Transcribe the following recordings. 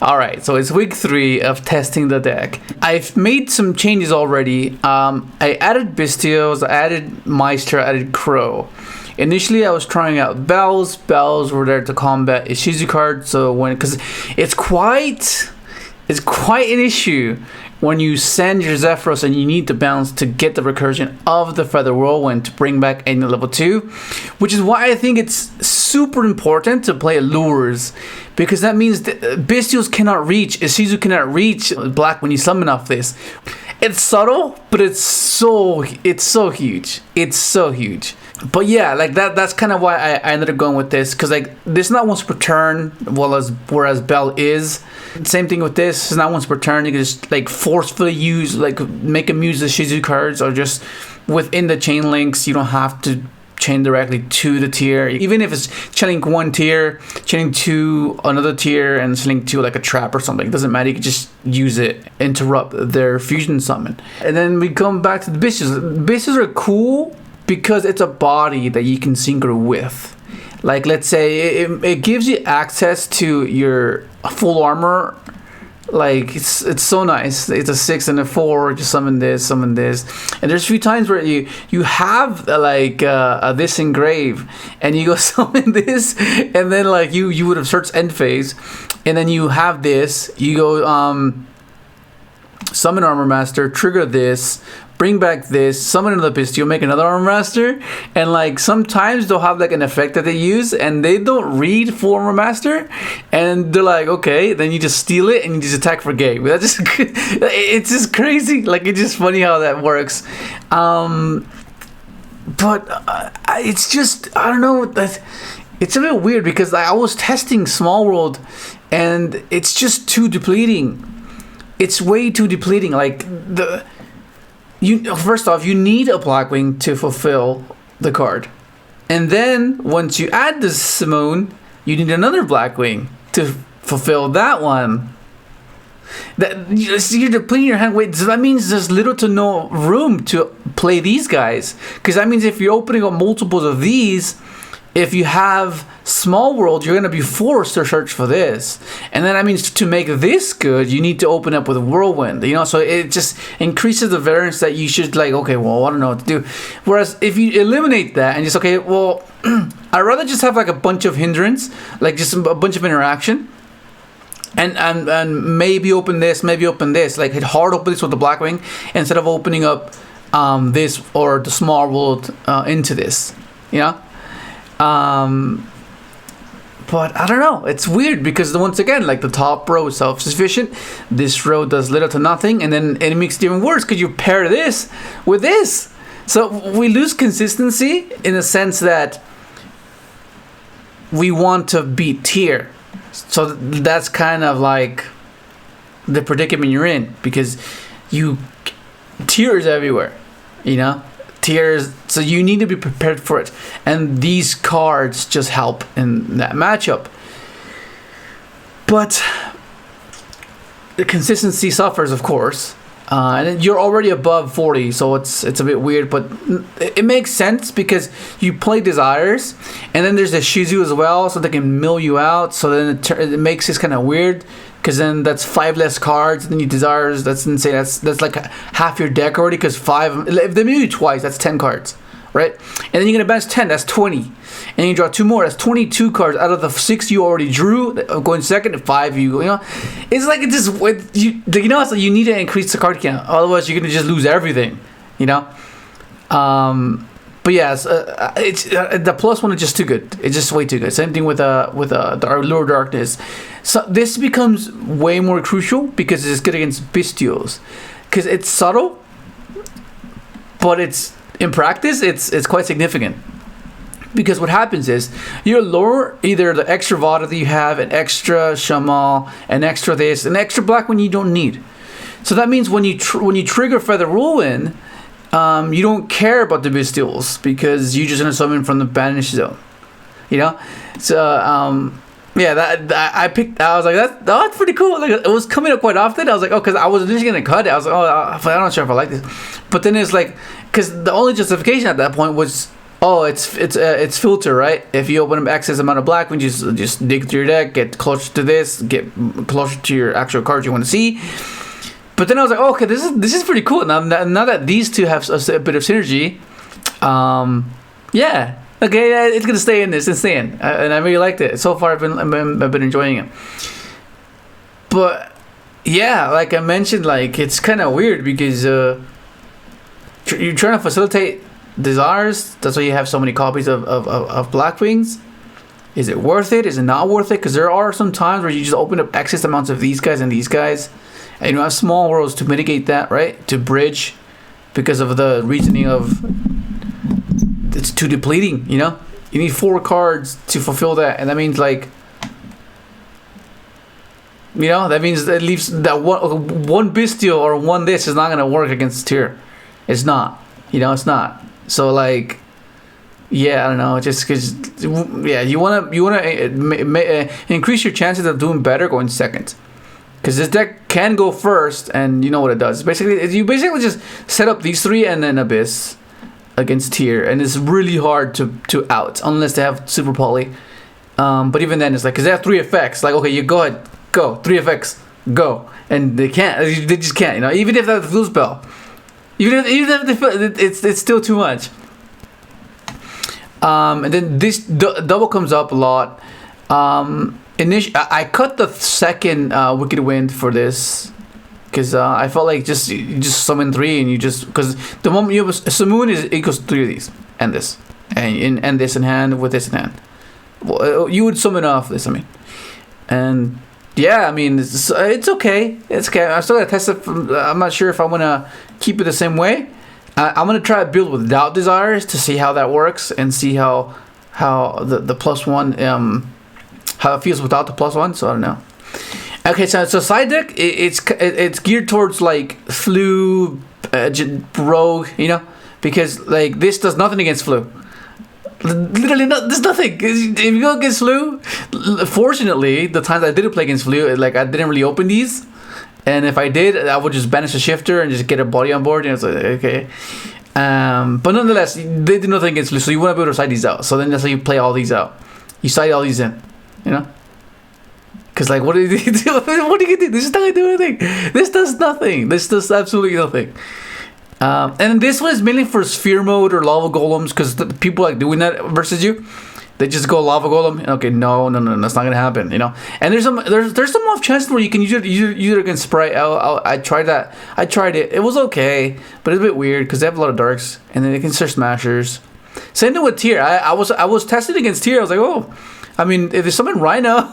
Alright, so it's week 3 of testing the deck. I've made some changes already. I added Bestios, I added Meister, I added Crow. Initially, I was trying out Bells. Bells were there to combat Ishizu cards, so because it's quite an issue when you send your Zephyros and you need to bounce to get the recursion of the Feather Whirlwind to bring back any level 2, which is why I think it's super important to play Lures, because that means that Bestios cannot reach, Ishizu cannot reach Black when you summon off this. It's subtle, but it's so huge. It's so huge. But yeah, like that's kind of why I ended up going with this, because like this is not once per turn, whereas Bell is. Same thing with this. It's not once per turn. You can just like forcefully use, like make them use the Shizu cards, or just within the chain links. You don't have to chain directly to the tier. Even if it's chaining one tier, chaining to another tier, and chaining to like a trap or something, it doesn't matter. You can just use it, interrupt their fusion summon. And then we come back to the Bestios. Bestios are cool because it's a body that you can synchro with. Like, let's say it gives you access to your full armor. Like, it's so nice. It's a 6 and a 4. Just summon this. And there's a few times where you have like this engrave, and you go summon this, and then like you would have searched end phase, and then you have this. You go summon Armor Master, trigger this, bring back this, summon another Bestial, make another Armor Master, and like sometimes they'll have like an effect that they use and they don't read full Armor Master, and they're like, okay, then you just steal it and you just attack for game. That's just it's just crazy. Like, it's just funny how that works. But it's just, I don't know, it's a bit weird because I was testing Small World and it's just too depleting. It's way too depleting. Like, first off, you need a Blackwing to fulfill the card, and then once you add the Simone, you need another Blackwing to fulfill that one. You're depleting your hand. Wait, so that means there's little to no room to play these guys, because that means if you're opening up multiples of these, if you have Small World, you're going to be forced to search for this. And then that means to make this good, you need to open up with Whirlwind. You know, so it just increases the variance that you should, like, okay, well, I don't know what to do. Whereas if you eliminate that and just, okay, well, I'd rather just have like a bunch of hindrance, like just a bunch of interaction. And maybe open this, like hit hard open this with the Blackwing instead of opening up this or the Small World into this, you know? But I don't know, it's weird because once again, like the top row is self-sufficient, this row does little to nothing, and then it makes it even worse because you pair this with this. So we lose consistency in the sense that we want to beat tier. So that's kind of like the predicament you're in, because tier is everywhere, you know? Tiers, so you need to be prepared for it, and these cards just help in that matchup. But the consistency suffers, of course, and you're already above 40, so it's a bit weird, but it makes sense because you play Desires, and then there's the Shizu as well, so they can mill you out. So then it makes this kind of weird, because then that's 5 less cards, and then you Desires, that's insane. That's like half your deck already, because 5, if they mill you twice, that's 10 cards, right? And then you're going to bench 10, that's 20. And you draw 2 more, that's 22 cards out of the 6 you already drew, going second, and 5 you know. It's like, it's just, you know, so you need to increase the card count, otherwise you're going to just lose everything, you know? But yes, it's the +1 is just too good. It's just way too good. Same thing with Lure Darkness. So this becomes way more crucial because it's good against Bestials, because it's subtle, but it's in practice it's quite significant. Because what happens is you lure either the extra Vada that you have, an extra Shamal, an extra this, an extra Black when you don't need. So that means when you trigger Feather Whirlwind, you don't care about the Bestials because you just gonna summon from the banished zone, you know. So yeah, that I picked. I was like, that's pretty cool. Like, it was coming up quite often. I was like, oh, because I was initially gonna cut it. I was like, oh, I'm not sure if I like this. But then it's like, because the only justification at that point was Oh, it's filter, right? If you open up excess amount of Blackwing, just dig through your deck, get closer to this, get closer to your actual cards you want to see. But then I was like, oh, okay, this is pretty cool. Now that these two have a bit of synergy, yeah, okay, yeah, it's gonna stay in this. It's staying, and I really liked it so far. I've been enjoying it. But yeah, like I mentioned, like it's kind of weird because you're trying to facilitate desires. That's why you have so many copies of Blackwings. Is it worth it? Is it not worth it? Because there are some times where you just open up excess amounts of these guys and these guys, and you have small worlds to mitigate that, right? To bridge, because of the reasoning of it's too depleting. You know, you need 4 cards to fulfill that, and that means like, you know, that means it leaves that one Bestial or one this is not gonna work against Tear. It's not. You know, it's not. So like, yeah, I don't know. Just because, yeah, you wanna increase your chances of doing better going second, because this deck can go first, and you know what it does. You basically just set up these 3 and then Abyss against Tear, and it's really hard to out unless they have super poly. But even then, it's like, because they have 3 effects. Like, okay, you go ahead, go 3 effects, go, and they can't. They just can't. You know, even if they have the flu spell. Even if it's still too much. And then this double comes up a lot. I cut the second Wicked Wind for this because I felt like you just summon 3 and you just, because the moment you have a summon is equals 3 of these and this and this in hand with this in hand. Well, you would summon off this, I mean, and. Yeah, I mean, it's okay. It's okay. I still gotta test it. I'm not sure if I want to keep it the same way. I'm gonna try to build without desires to see how that works and see how the +1 how it feels without the +1. So I don't know. Okay, so side deck it's geared towards like flu, rogue, you know, because like this does nothing against flu. Literally, there's nothing. If you go against flu, fortunately, the times I did play against flu, like I didn't really open these, and if I did, I would just banish a shifter and just get a body on board, and it's like, okay. But nonetheless, they do nothing against flu, so you want to be able to side these out. So then that's how you play all these out. You side all these in, you know. Because like, what do you do? What do you do? This is not gonna do anything. This does nothing. This does absolutely nothing. And this one is mainly for sphere mode or lava golems, because the people like doing that versus you, they just go lava golem. Okay, no, that's not gonna happen, you know. And there's some off chances where you can use it against Spright. I tried that. I tried it. It was okay, but it's a bit weird because they have a lot of darks, and then they can search smashers. Same thing with Tear. I was tested against Tear. I was like, oh. I mean, if there's someone Rhino,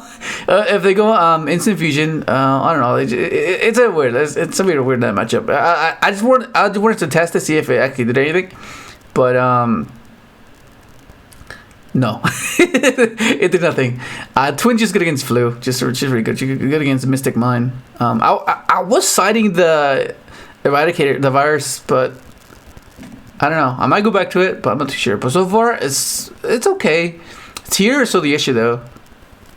if they go instant fusion, I don't know. It's a weird. It's a weird matchup. I just wanted to test to see if it actually did anything, but no, it did nothing. Twin just good against flu, just really good. She's good against Mystic Mine. I was citing the Eradicator, the virus, but I don't know. I might go back to it, but I'm not too sure. But so far, it's okay. Tear is still the issue though.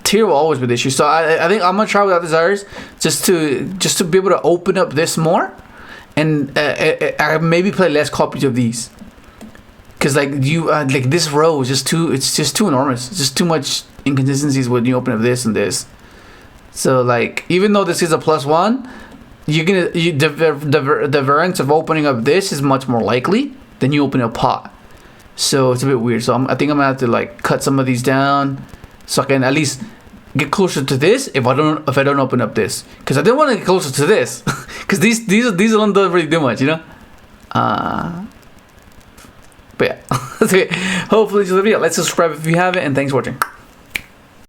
Tear will always be the issue. So I think I'm gonna try without desires just to be able to open up this more, and I maybe play less copies of these. Cause like like this row is just too enormous. It's just too much inconsistencies when you open up this and this. So like even though this is a +1, the variance of opening up this is much more likely than you open a pot. So it's a bit weird. So I think I'm gonna have to like cut some of these down, so I can at least get closer to this if I don't open up this, because I didn't want to get closer to this, because these alone don't really do much, you know. But yeah, okay. Hopefully, let's subscribe if you haven't, and thanks for watching.